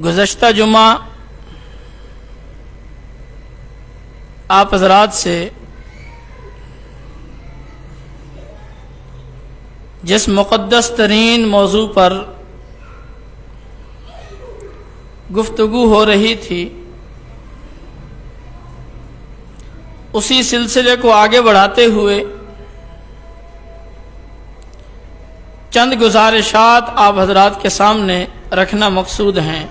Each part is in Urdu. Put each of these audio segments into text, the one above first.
گزشتہ جمعہ آپ حضرات سے جس مقدس ترین موضوع پر گفتگو ہو رہی تھی اسی سلسلے کو آگے بڑھاتے ہوئے چند گزارشات آپ حضرات کے سامنے رکھنا مقصود ہیں۔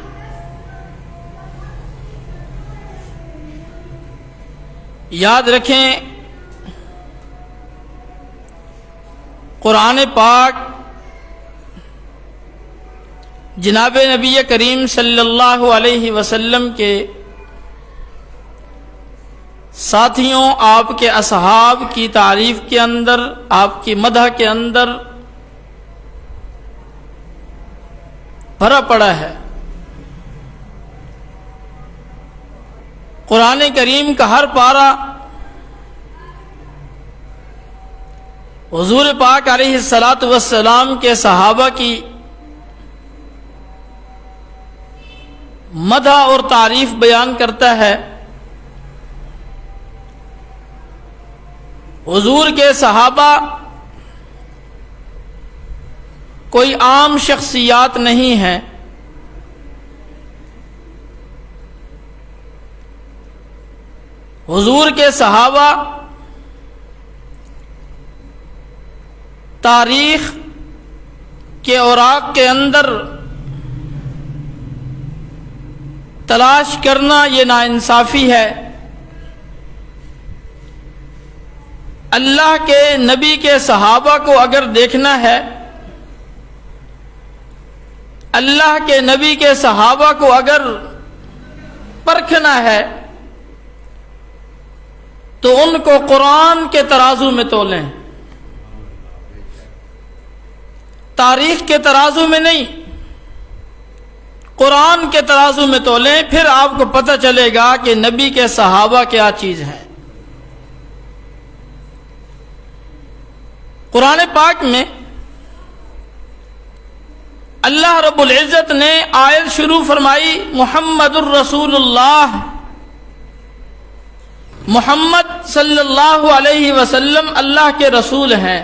یاد رکھیں، قرآن پاک جناب نبی کریم صلی اللہ علیہ وسلم کے ساتھیوں، آپ کے اصحاب کی تعریف کے اندر، آپ کی مدح کے اندر بھرا پڑا ہے۔ قرآن کریم کا ہر پارہ حضور پاک علیہ الصلاۃ والسلام کے صحابہ کی مدح اور تعریف بیان کرتا ہے۔ حضور کے صحابہ کوئی عام شخصیات نہیں ہیں، حضور کے صحابہ تاریخ کے اوراق کے اندر تلاش کرنا یہ ناانصافی ہے۔ اللہ کے نبی کے صحابہ کو اگر دیکھنا ہے، اللہ کے نبی کے صحابہ کو اگر پرکھنا ہے تو ان کو قرآن کے ترازو میں تولیں، تاریخ کے ترازو میں نہیں، قرآن کے ترازو میں تولیں، پھر آپ کو پتہ چلے گا کہ نبی کے صحابہ کیا چیز ہے۔ قرآن پاک میں اللہ رب العزت نے آیت شروع فرمائی، محمد الرسول اللہ، محمد صلی اللہ علیہ وسلم اللہ کے رسول ہیں۔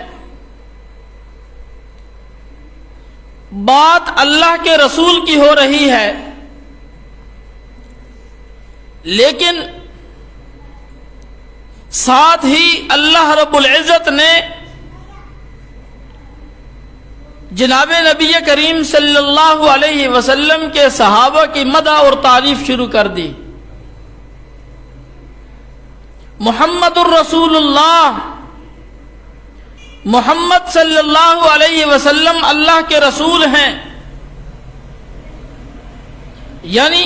بات اللہ کے رسول کی ہو رہی ہے، لیکن ساتھ ہی اللہ رب العزت نے جناب نبی کریم صلی اللہ علیہ وسلم کے صحابہ کی مدح اور تعریف شروع کر دی۔ محمد الرسول اللہ، محمد صلی اللہ علیہ وسلم اللہ کے رسول ہیں، یعنی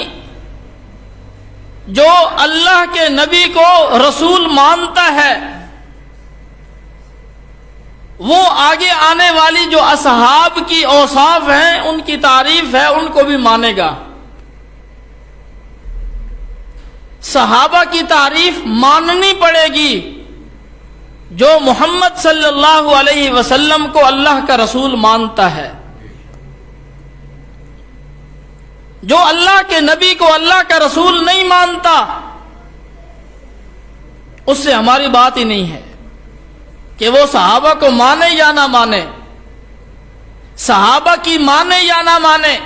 جو اللہ کے نبی کو رسول مانتا ہے وہ آگے آنے والی جو اصحاب کی اوصاف ہیں، ان کی تعریف ہے، ان کو بھی مانے گا۔ صحابہ کی تعریف ماننی پڑے گی۔ جو محمد صلی اللہ علیہ وسلم کو اللہ کا رسول مانتا ہے، جو اللہ کے نبی کو اللہ کا رسول نہیں مانتا، اس سے ہماری بات ہی نہیں ہے کہ وہ صحابہ کو مانے یا نہ مانے، صحابہ کی مانے یا نہ مانے،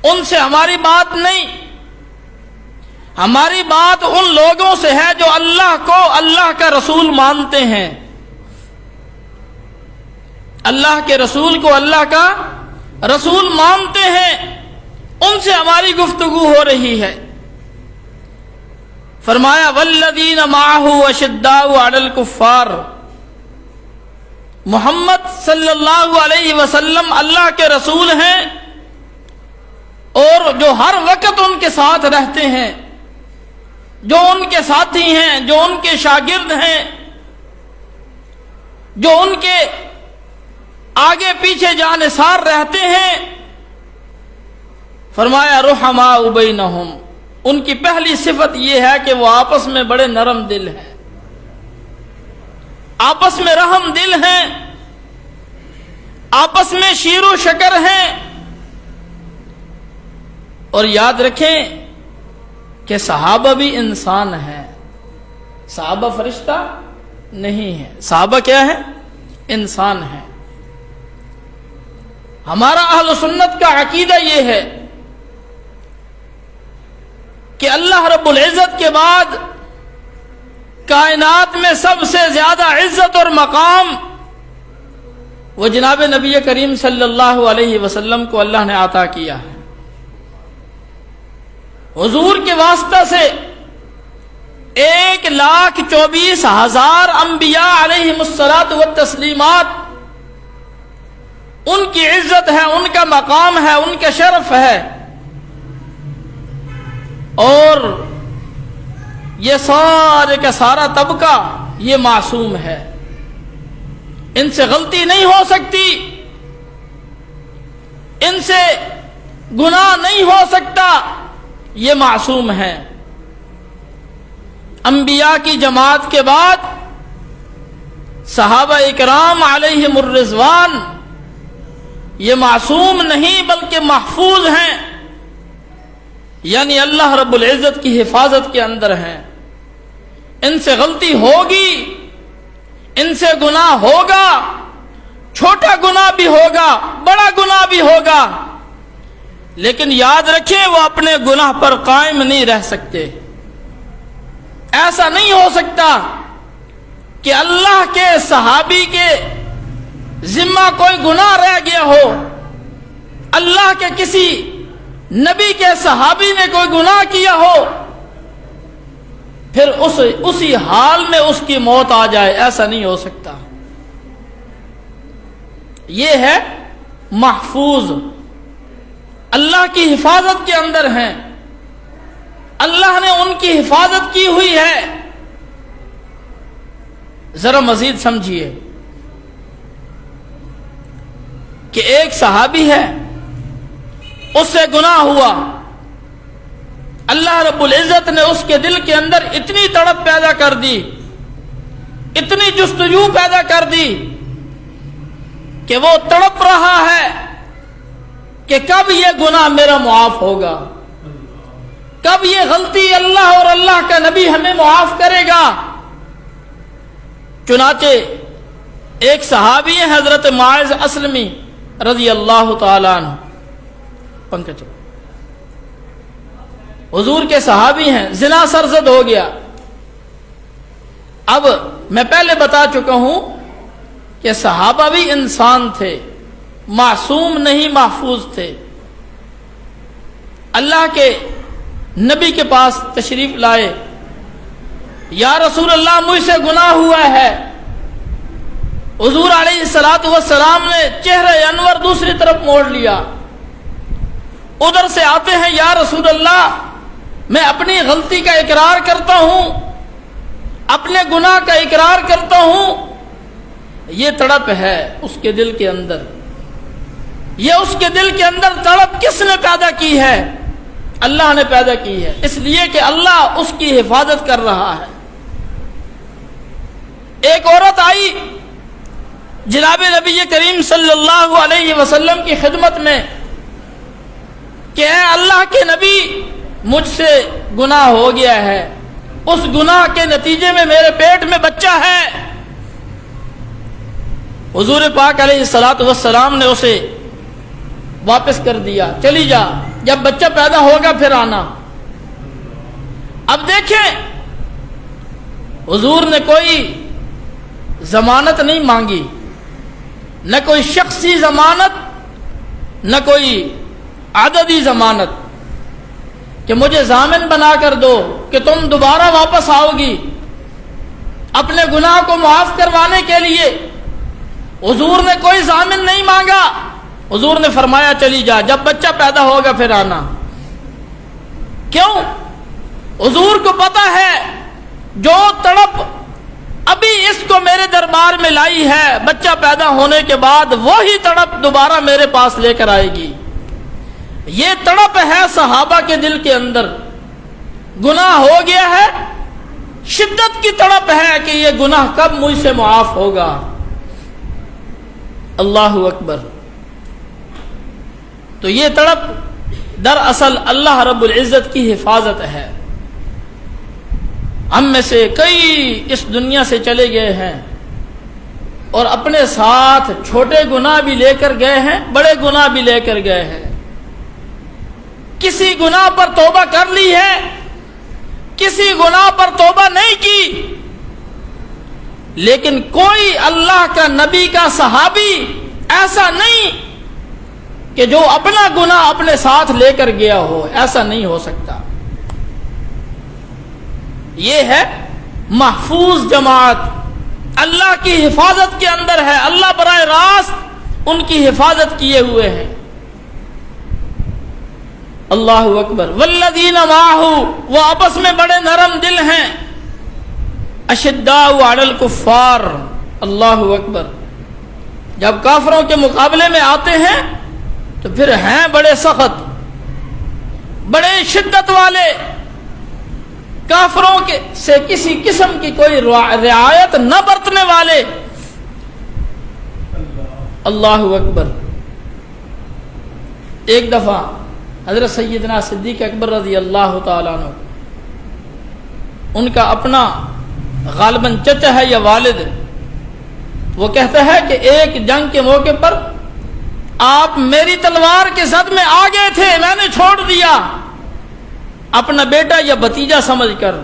ان سے ہماری بات نہیں۔ ہماری بات ان لوگوں سے ہے جو اللہ کو اللہ کا رسول مانتے ہیں، اللہ کے رسول کو اللہ کا رسول مانتے ہیں، ان سے ہماری گفتگو ہو رہی ہے۔ فرمایا والذین معہ اشداء علی الکفار، محمد صلی اللہ علیہ وسلم اللہ کے رسول ہیں اور جو ہر وقت ان کے ساتھ رہتے ہیں، جو ان کے ساتھی ہیں، جو ان کے شاگرد ہیں، جو ان کے آگے پیچھے جانثار رہتے ہیں، فرمایا رحماء بینہم، ان کی پہلی صفت یہ ہے کہ وہ آپس میں بڑے نرم دل ہیں، آپس میں رحم دل ہیں، آپس میں شیر و شکر ہیں، اور یاد رکھیں کہ صحابہ بھی انسان ہیں، صحابہ فرشتہ نہیں ہے، صحابہ کیا ہے؟ انسان ہے۔ ہمارا اہل سنت کا عقیدہ یہ ہے کہ اللہ رب العزت کے بعد کائنات میں سب سے زیادہ عزت اور مقام وہ جناب نبی کریم صلی اللہ علیہ وسلم کو اللہ نے عطا کیا ہے۔ حضور کے واسطہ سے 1,24,000 انبیاء علیہم الصلاۃ والتسلیمات، ان کی عزت ہے، ان کا مقام ہے، ان کا شرف ہے، اور یہ سارے کا سارا طبقہ یہ معصوم ہے، ان سے غلطی نہیں ہو سکتی، ان سے گناہ نہیں ہو سکتا، یہ معصوم ہے۔ انبیاء کی جماعت کے بعد صحابہ اکرام علیہم الرضوان یہ معصوم نہیں بلکہ محفوظ ہیں، یعنی اللہ رب العزت کی حفاظت کے اندر ہیں۔ ان سے غلطی ہوگی، ان سے گناہ ہوگا، چھوٹا گناہ بھی ہوگا، بڑا گناہ بھی ہوگا، لیکن یاد رکھیں وہ اپنے گناہ پر قائم نہیں رہ سکتے۔ ایسا نہیں ہو سکتا کہ اللہ کے صحابی کے ذمہ کوئی گناہ رہ گیا ہو، اللہ کے کسی نبی کے صحابی نے کوئی گناہ کیا ہو، پھر اسی حال میں اس کی موت آ جائے، ایسا نہیں ہو سکتا۔ یہ ہے محفوظ، اللہ کی حفاظت کے اندر ہیں، اللہ نے ان کی حفاظت کی ہوئی ہے۔ ذرا مزید سمجھیے کہ ایک صحابی ہے، اس سے گناہ ہوا، اللہ رب العزت نے اس کے دل کے اندر اتنی تڑپ پیدا کر دی، اتنی جستجو پیدا کر دی کہ وہ تڑپ رہا ہے کہ کب یہ گناہ میرا معاف ہوگا، کب یہ غلطی اللہ اور اللہ کا نبی ہمیں معاف کرے گا۔ چنانچہ ایک صحابی ہے حضرت معاذ اسلمی رضی اللہ تعالیٰ عنہ، پنکھا چلو، حضور کے صحابی ہیں، زنا سرزد ہو گیا۔ اب میں پہلے بتا چکا ہوں کہ صحابہ بھی انسان تھے، معصوم نہیں، محفوظ تھے۔ اللہ کے نبی کے پاس تشریف لائے، یا رسول اللہ مجھ سے گناہ ہوا ہے۔ حضور علیہ الصلوۃ والسلام نے چہرہ انور دوسری طرف موڑ لیا، ادھر سے آتے ہیں، یا رسول اللہ میں اپنی غلطی کا اقرار کرتا ہوں، اپنے گناہ کا اقرار کرتا ہوں۔ یہ تڑپ ہے اس کے دل کے اندر، یہ اس کے دل کے اندر تڑپ کس نے پیدا کی ہے؟ اللہ نے پیدا کی ہے، اس لیے کہ اللہ اس کی حفاظت کر رہا ہے۔ ایک عورت آئی جناب نبی کریم صلی اللہ علیہ وسلم کی خدمت میں کہ اے اللہ کے نبی مجھ سے گناہ ہو گیا ہے، اس گناہ کے نتیجے میں میرے پیٹ میں بچہ ہے۔ حضور پاک علیہ الصلوۃ والسلام نے اسے واپس کر دیا، چلی جا، جب بچہ پیدا ہوگا پھر آنا۔ اب دیکھیں حضور نے کوئی ضمانت نہیں مانگی، نہ کوئی شخصی ضمانت، نہ کوئی عددی ضمانت کہ مجھے ضامن بنا کر دو کہ تم دوبارہ واپس آؤ گی اپنے گناہ کو معاف کروانے کے لیے۔ حضور نے کوئی ضامن نہیں مانگا، حضور نے فرمایا چلی جا، جب بچہ پیدا ہوگا پھر آنا۔ کیوں؟ حضور کو پتا ہے جو تڑپ ابھی اس کو میرے دربار میں لائی ہے، بچہ پیدا ہونے کے بعد وہی تڑپ دوبارہ میرے پاس لے کر آئے گی۔ یہ تڑپ ہے صحابہ کے دل کے اندر، گناہ ہو گیا ہے، شدت کی تڑپ ہے کہ یہ گناہ کب مجھ سے معاف ہوگا۔ اللہ اکبر۔ تو یہ تڑپ دراصل اللہ رب العزت کی حفاظت ہے. ہم میں سے کئی اس دنیا سے چلے گئے ہیں اور اپنے ساتھ چھوٹے گناہ بھی لے کر گئے ہیں، بڑے گناہ بھی لے کر گئے ہیں. کسی گناہ پر توبہ کر لی ہے، کسی گناہ پر توبہ نہیں کی، لیکن کوئی اللہ کا نبی کا صحابی ایسا نہیں کہ جو اپنا گناہ اپنے ساتھ لے کر گیا ہو. ایسا نہیں ہو سکتا. یہ ہے محفوظ جماعت، اللہ کی حفاظت کے اندر ہے. اللہ براہ راست ان کی حفاظت کیے ہوئے ہیں. اللہ اکبر. والذین معہ، وہ آپس میں بڑے نرم دل ہیں. اشداء علی الکفار. اللہ اکبر. جب کافروں کے مقابلے میں آتے ہیں تو پھر ہیں بڑے سخت، بڑے شدت والے. کافروں کے سے کسی قسم کی کوئی رعایت نہ برتنے والے. اللہ اکبر. ایک دفعہ حضرت سیدنا صدیق اکبر رضی اللہ تعالیٰ عنہ، ان کا اپنا غالباً چچا ہے یا والد، وہ کہتا ہے کہ ایک جنگ کے موقع پر آپ میری تلوار کے زد میں آ گئے تھے، میں نے چھوڑ دیا اپنا بیٹا یا بھتیجا سمجھ کر.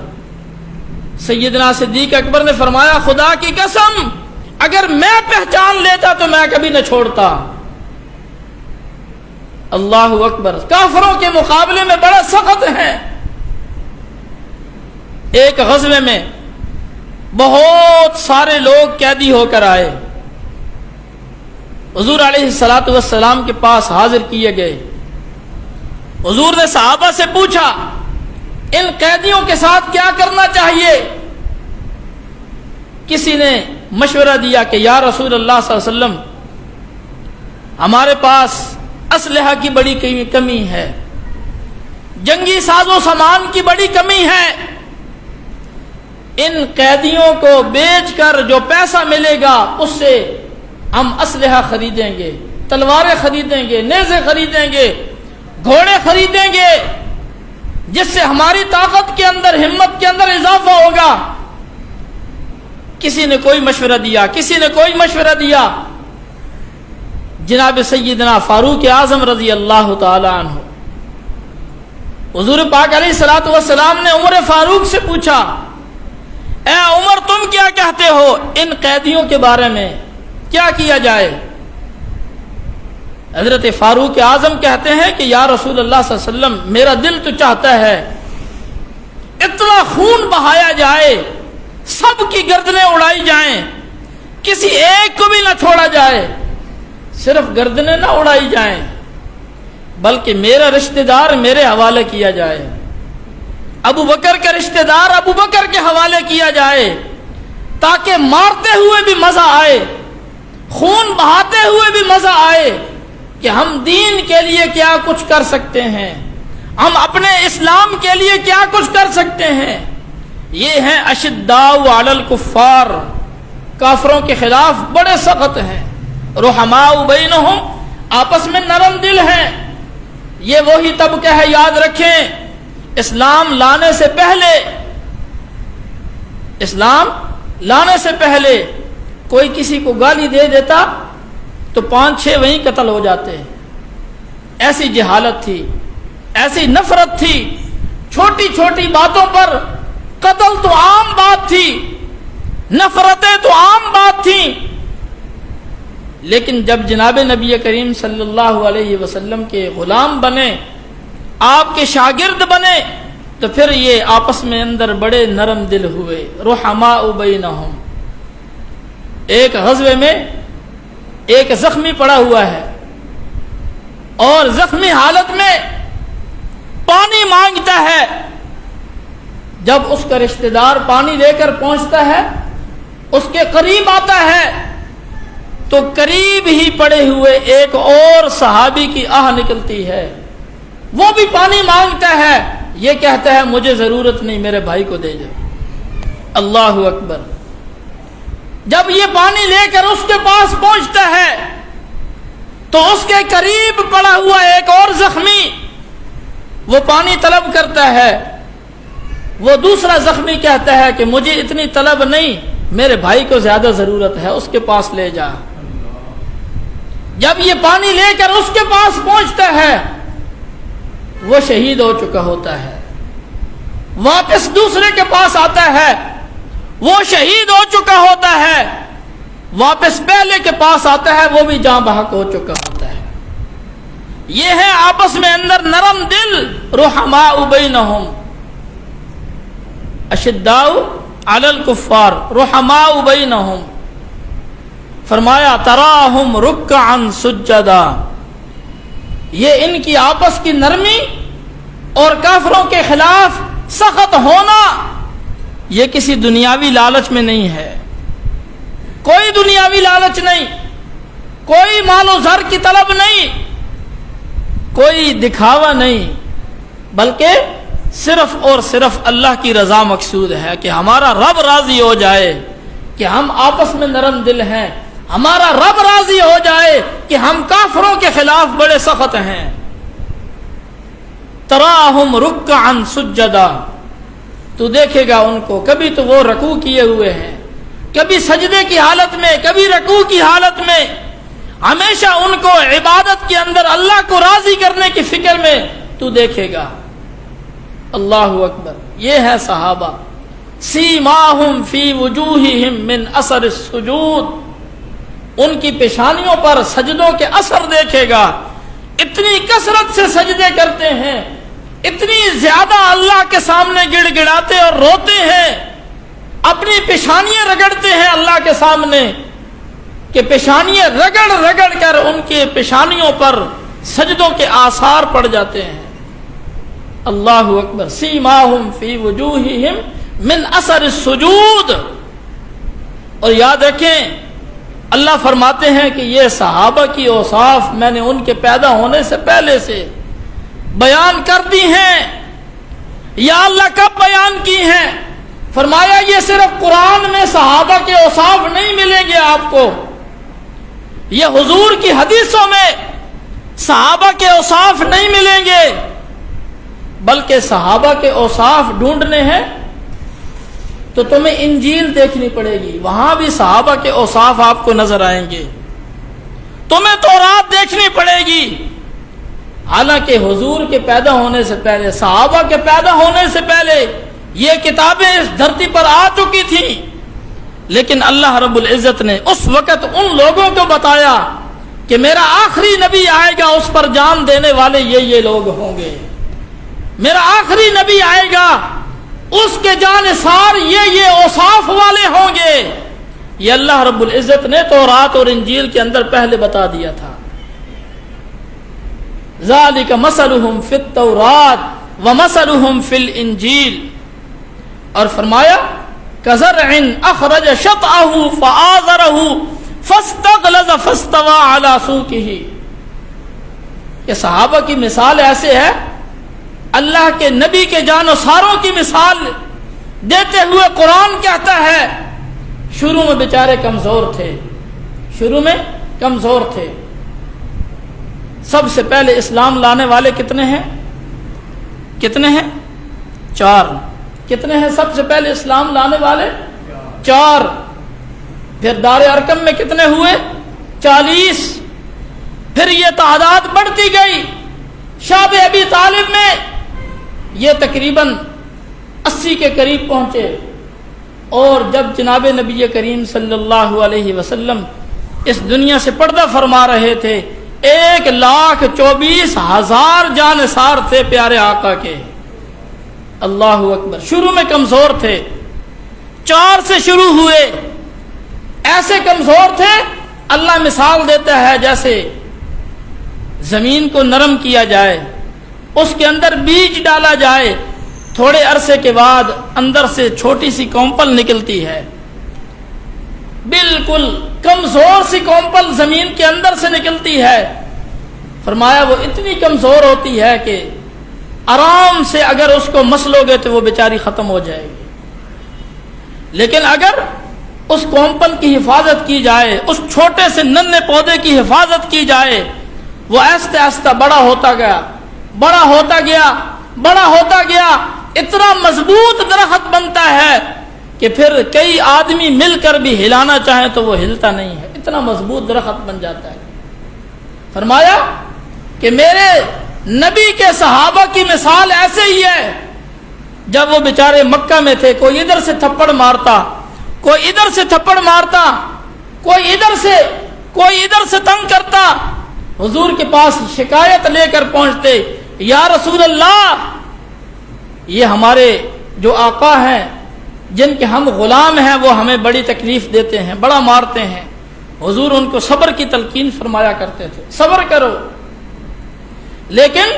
سیدنا صدیق اکبر نے فرمایا خدا کی قسم اگر میں پہچان لیتا تو میں کبھی نہ چھوڑتا. اللہ اکبر. کافروں کے مقابلے میں بڑا سخت ہیں. ایک غزوے میں بہت سارے لوگ قیدی ہو کر آئے، حضور علیہ الصلوۃ والسلام کے پاس حاضر کیے گئے. حضور نے صحابہ سے پوچھا ان قیدیوں کے ساتھ کیا کرنا چاہیے. کسی نے مشورہ دیا کہ یا رسول اللہ صلی اللہ علیہ وسلم ہمارے پاس اسلحہ کی بڑی کمی ہے، جنگی ساز و سامان کی بڑی کمی ہے، ان قیدیوں کو بیچ کر جو پیسہ ملے گا اس سے ہم اسلحہ خریدیں گے، تلواریں خریدیں گے، نیزے خریدیں گے، گھوڑے خریدیں گے، جس سے ہماری طاقت کے اندر، ہمت کے اندر اضافہ ہوگا. کسی نے کوئی مشورہ دیا، کسی نے کوئی مشورہ دیا. جناب سیدنا فاروق اعظم رضی اللہ تعالی عنہ، حضور پاک علیہ الصلوۃ والسلام نے عمر فاروق سے پوچھا اے عمر تم کیا کہتے ہو ان قیدیوں کے بارے میں، کیا کیا جائے؟ حضرت فاروق اعظم کہتے ہیں کہ یا رسول اللہ صلی اللہ علیہ وسلم میرا دل تو چاہتا ہے اتنا خون بہایا جائے، سب کی گردنیں اڑائی جائیں، کسی ایک کو بھی نہ چھوڑا جائے. صرف گردنیں نہ اڑائی جائیں بلکہ میرا رشتہ دار میرے حوالے کیا جائے، ابو بکر کا رشتہ دار ابو بکر کے حوالے کیا جائے، تاکہ مارتے ہوئے بھی مزہ آئے، خون بہاتے ہوئے بھی مزہ آئے کہ ہم دین کے لیے کیا کچھ کر سکتے ہیں، ہم اپنے اسلام کے لیے کیا کچھ کر سکتے ہیں. یہ ہیں اشداء علی الکفار، کافروں کے خلاف بڑے سخت ہیں. رحماء بینہم، آپس میں نرم دل ہیں. یہ وہی طبقہ ہے، یاد رکھیں اسلام لانے سے پہلے کوئی کسی کو گالی دے دیتا تو 5-6 وہیں قتل ہو جاتے. ایسی جہالت تھی، ایسی نفرت تھی، چھوٹی چھوٹی باتوں پر قتل تو عام بات تھی، نفرتیں تو عام بات تھیں. لیکن جب جناب نبی کریم صلی اللہ علیہ وسلم کے غلام بنے، آپ کے شاگرد بنے، تو پھر یہ آپس میں اندر بڑے نرم دل ہوئے. رحماء بینہم. ایک غزوے میں ایک زخمی پڑا ہوا ہے اور زخمی حالت میں پانی مانگتا ہے. جب اس کا رشتہ دار پانی لے کر پہنچتا ہے، اس کے قریب آتا ہے، تو قریب ہی پڑے ہوئے ایک اور صحابی کی آہ نکلتی ہے. وہ بھی پانی مانگتا ہے، یہ کہتا ہے مجھے ضرورت نہیں، میرے بھائی کو دے جائے. اللہ اکبر. جب یہ پانی لے کر اس کے پاس پہنچتا ہے تو اس کے قریب پڑا ہوا ایک اور زخمی وہ پانی طلب کرتا ہے، وہ دوسرا زخمی کہتا ہے کہ مجھے اتنی طلب نہیں، میرے بھائی کو زیادہ ضرورت ہے، اس کے پاس لے جا۔ جب یہ پانی لے کر اس کے پاس پہنچتا ہے، وہ شہید ہو چکا ہوتا ہے۔ واپس دوسرے کے پاس آتا ہے، وہ شہید ہو چکا ہوتا ہے۔ واپس پہلے کے پاس آتا ہے، وہ بھی جاں بحق ہو چکا ہوتا ہے۔ یہ ہے آپس میں اندر نرم دل، رحماء بینہم اشداء علی الکفار رحماء بینہم۔ فرمایا تراہم رکعا سجدا، یہ ان کی آپس کی نرمی اور کافروں کے خلاف سخت ہونا، یہ کسی دنیاوی لالچ میں نہیں ہے، کوئی دنیاوی لالچ نہیں، کوئی مال و زر کی طلب نہیں، کوئی دکھاوا نہیں، بلکہ صرف اور صرف اللہ کی رضا مقصود ہے کہ ہمارا رب راضی ہو جائے کہ ہم آپس میں نرم دل ہیں، ہمارا رب راضی ہو جائے کہ ہم کافروں کے خلاف بڑے سخت ہیں۔ تراہم رکعا سجدا، تو دیکھے گا ان کو، کبھی تو وہ رکوع کیے ہوئے ہیں، کبھی سجدے کی حالت میں، کبھی رکوع کی حالت میں، ہمیشہ ان کو عبادت کے اندر اللہ کو راضی کرنے کی فکر میں تو دیکھے گا۔ اللہ اکبر، یہ ہے صحابہ۔ سیماہم فی وجوہہم من اثر السجود، ان کی پیشانیوں پر سجدوں کے اثر دیکھے گا، اتنی کثرت سے سجدے کرتے ہیں، اتنی زیادہ اللہ کے سامنے گڑ گڑاتے اور روتے ہیں، اپنی پیشانیاں رگڑتے ہیں اللہ کے سامنے کہ پیشانیاں رگڑ رگڑ کر ان کے پیشانیوں پر سجدوں کے آثار پڑ جاتے ہیں۔ اللہ اکبر، سیماہم فی وجوہہم من اثر السجود۔ اور یاد رکھیں، اللہ فرماتے ہیں کہ یہ صحابہ کی اوصاف میں نے ان کے پیدا ہونے سے پہلے سے بیان کر دی ہیں۔ یا اللہ کب بیان کی ہیں؟ فرمایا یہ صرف قرآن میں صحابہ کے اوصاف نہیں ملیں گے آپ کو، یہ حضور کی حدیثوں میں صحابہ کے اوصاف نہیں ملیں گے، بلکہ صحابہ کے اوصاف ڈھونڈنے ہیں تو تمہیں انجیل دیکھنی پڑے گی، وہاں بھی صحابہ کے اوصاف آپ کو نظر آئیں گے۔ تمہیں تورات دیکھنی پڑے گی، حالانکہ حضور کے پیدا ہونے سے پہلے، صحابہ کے پیدا ہونے سے پہلے یہ کتابیں اس دھرتی پر آ چکی تھیں، لیکن اللہ رب العزت نے اس وقت ان لوگوں کو بتایا کہ میرا آخری نبی آئے گا، اس پر جان دینے والے یہ لوگ ہوں گے، میرا آخری نبی آئے گا، اس کے جانثار یہ اوصاف والے ہوں گے۔ یہ اللہ رب العزت نے تورات اور انجیل کے اندر پہلے بتا دیا تھا۔ ذالک مثلہم فی التوراۃ ومثلہم فی الانجیل، اور فرمایا کزرع اخرج شطأہ فآزرہ فاستغلظ فاستوى علی سوقہ، کہ صحابہ کی مثال ایسے ہے، اللہ کے نبی کے جانثاروں کی مثال دیتے ہوئے قرآن کہتا ہے شروع میں بیچارے کمزور تھے، شروع میں کمزور تھے۔ سب سے پہلے اسلام لانے والے کتنے ہیں؟ کتنے ہیں؟ 4۔ کتنے ہیں سب سے پہلے اسلام لانے والے؟ 4۔ پھر دار ارقم میں کتنے ہوئے؟ 40۔ پھر یہ تعداد بڑھتی گئی، شاب ابی طالب میں یہ تقریباً 80 کے قریب پہنچے، اور جب جناب نبی کریم صلی اللہ علیہ وسلم اس دنیا سے پردہ فرما رہے تھے، 1,24,000 جانثار تھے پیارے آقا کے۔ اللہ اکبر، شروع میں کمزور تھے، 4 سے شروع ہوئے، ایسے کمزور تھے، اللہ مثال دیتا ہے جیسے زمین کو نرم کیا جائے، اس کے اندر بیج ڈالا جائے، تھوڑے عرصے کے بعد اندر سے چھوٹی سی کونپل نکلتی ہے، بالکل کمزور سی کونپل زمین کے اندر سے نکلتی ہے۔ فرمایا وہ اتنی کمزور ہوتی ہے کہ آرام سے اگر اس کو مسلو گے تو وہ بیچاری ختم ہو جائے گی، لیکن اگر اس کونپل کی حفاظت کی جائے، اس چھوٹے سے ننھے پودے کی حفاظت کی جائے، وہ آہستہ آہستہ بڑا ہوتا گیا، بڑا ہوتا گیا، بڑا ہوتا گیا اتنا مضبوط درخت بنتا ہے کہ پھر کئی آدمی مل کر بھی ہلانا چاہیں تو وہ ہلتا نہیں ہے، اتنا مضبوط درخت بن جاتا ہے۔ فرمایا کہ میرے نبی کے صحابہ کی مثال ایسے ہی ہے، جب وہ بیچارے مکہ میں تھے، کوئی ادھر سے تھپڑ مارتا، کوئی ادھر سے تھپڑ مارتا، کوئی ادھر سے تنگ کرتا، حضور کے پاس شکایت لے کر پہنچتے، یا رسول اللہ یہ ہمارے جو آقا ہیں جن کے ہم غلام ہیں وہ ہمیں بڑی تکلیف دیتے ہیں، بڑا مارتے ہیں۔ حضور ان کو صبر کی تلقین فرمایا کرتے تھے، صبر کرو۔ لیکن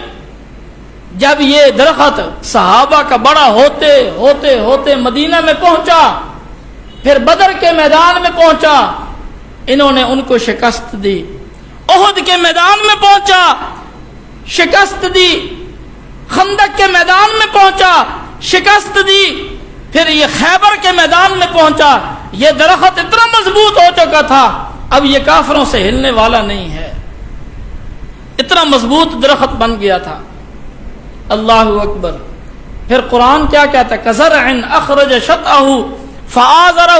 جب یہ درخت صحابہ کا بڑا ہوتے ہوتے ہوتے مدینہ میں پہنچا، پھر بدر کے میدان میں پہنچا، انہوں نے ان کو شکست دی۔ احد کے میدان میں پہنچا، شکست دی۔ خندق کے میدان میں پہنچا، شکست دی۔ پھر یہ خیبر کے میدان میں پہنچا، یہ درخت اتنا مضبوط ہو چکا تھا اب یہ کافروں سے ہلنے والا نہیں ہے، اتنا مضبوط درخت بن گیا تھا۔ اللہ اکبر۔ پھر قرآن کیا کہتا ہے؟ کزرع اخرج شطأہ فآزرہ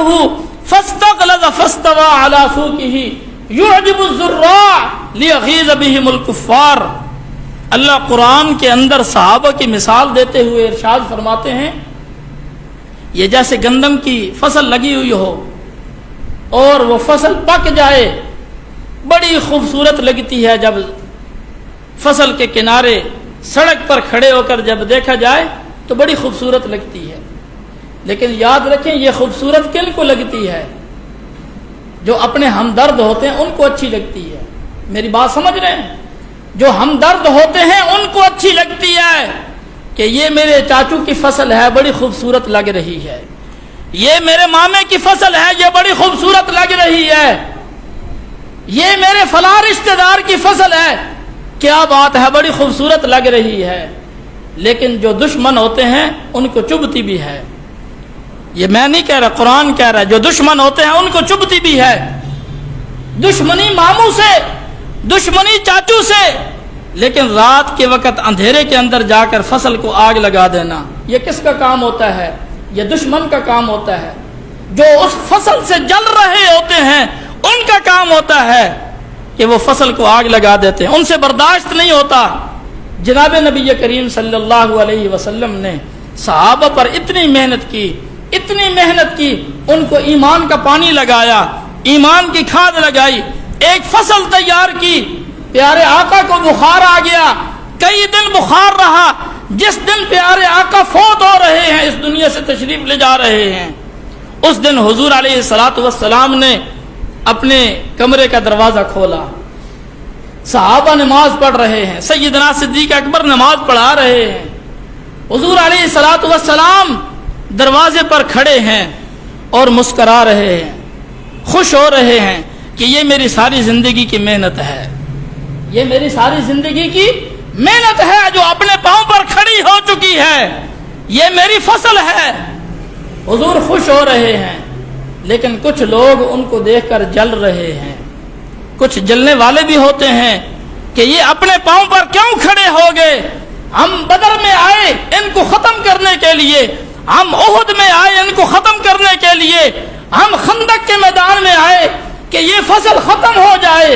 فاستغلظ فاستوى على سوقه يعجب الزراع ليغيظ بهم الكفار۔ اللہ قرآن کے اندر صحابہ کی مثال دیتے ہوئے ارشاد فرماتے ہیں، یہ جیسے گندم کی فصل لگی ہوئی ہو اور وہ فصل پک جائے، بڑی خوبصورت لگتی ہے جب فصل کے کنارے سڑک پر کھڑے ہو کر جب دیکھا جائے تو بڑی خوبصورت لگتی ہے، لیکن یاد رکھیں یہ خوبصورت کن کو لگتی ہے؟ جو اپنے ہمدرد ہوتے ہیں ان کو اچھی لگتی ہے۔ میری بات سمجھ رہے ہیں؟ جو ہمدرد ہوتے ہیں ان کو اچھی لگتی ہے کہ یہ میرے چاچو کی فصل ہے، بڑی خوبصورت لگ رہی ہے، یہ میرے مامے کی فصل ہے، یہ بڑی خوبصورت لگ رہی ہے، یہ میرے فلاں رشتہ دار کی فصل ہے، کیا بات ہے، بڑی خوبصورت لگ رہی ہے۔ لیکن جو دشمن ہوتے ہیں ان کو چبھتی بھی ہے۔ یہ میں نہیں کہہ رہا، قرآن کہہ رہا ہے، جو دشمن ہوتے ہیں ان کو چبھتی بھی ہے۔ دشمنی ماموں سے، دشمنی چاچو سے، لیکن رات کے وقت اندھیرے کے اندر جا کر فصل کو آگ لگا دینا، یہ کس کا کام ہوتا ہے؟ یہ دشمن کا کام ہوتا ہے۔ جو اس فصل سے جل رہے ہوتے ہیں ان کا کام ہوتا ہے کہ وہ فصل کو آگ لگا دیتے ہیں، ان سے برداشت نہیں ہوتا۔ جناب نبی کریم صلی اللہ علیہ وسلم نے صحابہ پر اتنی محنت کی، اتنی محنت کی، ان کو ایمان کا پانی لگایا، ایمان کی کھاد لگائی، ایک فصل تیار کی۔ پیارے آقا کو بخار آ گیا، کئی دن بخار رہا۔ جس دن پیارے آقا فوت ہو رہے ہیں، اس دنیا سے تشریف لے جا رہے ہیں، اس دن حضور علیہ الصلوۃ والسلام نے اپنے کمرے کا دروازہ کھولا، صحابہ نماز پڑھ رہے ہیں، سیدنا صدیق اکبر نماز پڑھا رہے ہیں، حضور علیہ الصلوۃ والسلام دروازے پر کھڑے ہیں اور مسکرا رہے ہیں، خوش ہو رہے ہیں کہ یہ میری ساری زندگی کی محنت ہے، یہ میری ساری زندگی کی محنت ہے جو اپنے پاؤں پر کھڑی ہو چکی ہے، یہ میری فصل ہے۔ حضور خوش ہو رہے ہیں، لیکن کچھ لوگ ان کو دیکھ کر جل رہے ہیں، کچھ جلنے والے بھی ہوتے ہیں کہ یہ اپنے پاؤں پر کیوں کھڑے ہو گئے؟ ہم بدر میں آئے ان کو ختم کرنے کے لیے، ہم احد میں آئے ان کو ختم کرنے کے لیے، ہم خندق کے میدان میں آئے کہ یہ فصل ختم ہو جائے،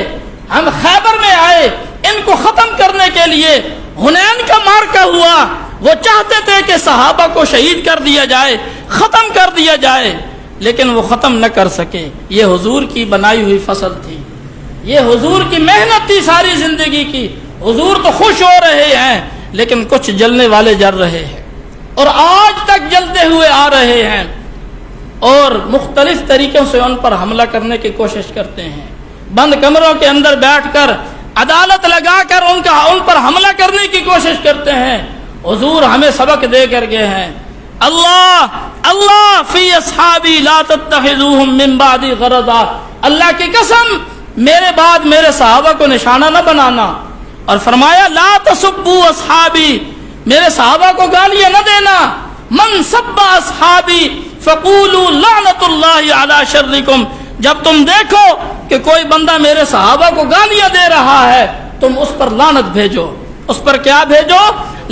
ہم خیبر میں آئے ان کو ختم کرنے کے لیے۔ حنین کا معرکہ ہوا، وہ چاہتے تھے کہ صحابہ کو شہید کر دیا جائے، ختم کر دیا جائے، لیکن وہ ختم نہ کر سکے۔ یہ حضور کی بنائی ہوئی فصل تھی، یہ حضور کی محنت تھی ساری زندگی کی۔ حضور تو خوش ہو رہے ہیں، لیکن کچھ جلنے والے جل رہے ہیں اور آج تک جلتے ہوئے آ رہے ہیں، اور مختلف طریقوں سے ان پر حملہ کرنے کی کوشش کرتے ہیں، بند کمروں کے اندر بیٹھ کر عدالت لگا کر ان پر حملہ کرنے کی کوشش کرتے ہیں۔ حضور ہمیں سبق دے کر گئے ہیں، اللہ فی اصحابی لا تتخذوہم من بعدی غرضا، اللہ کی قسم میرے بعد میرے صحابہ کو نشانہ نہ بنانا، اور فرمایا لا تسبوا اصحابی، میرے صحابہ کو گالیاں نہ دینا، من سب اصحابی فقولوا لعنت اللہ علی شرکم، جب تم دیکھو کہ کوئی بندہ میرے صحابہ کو گالیاں دے رہا ہے تم اس پر لعنت بھیجو، اس پر کیا بھیجو؟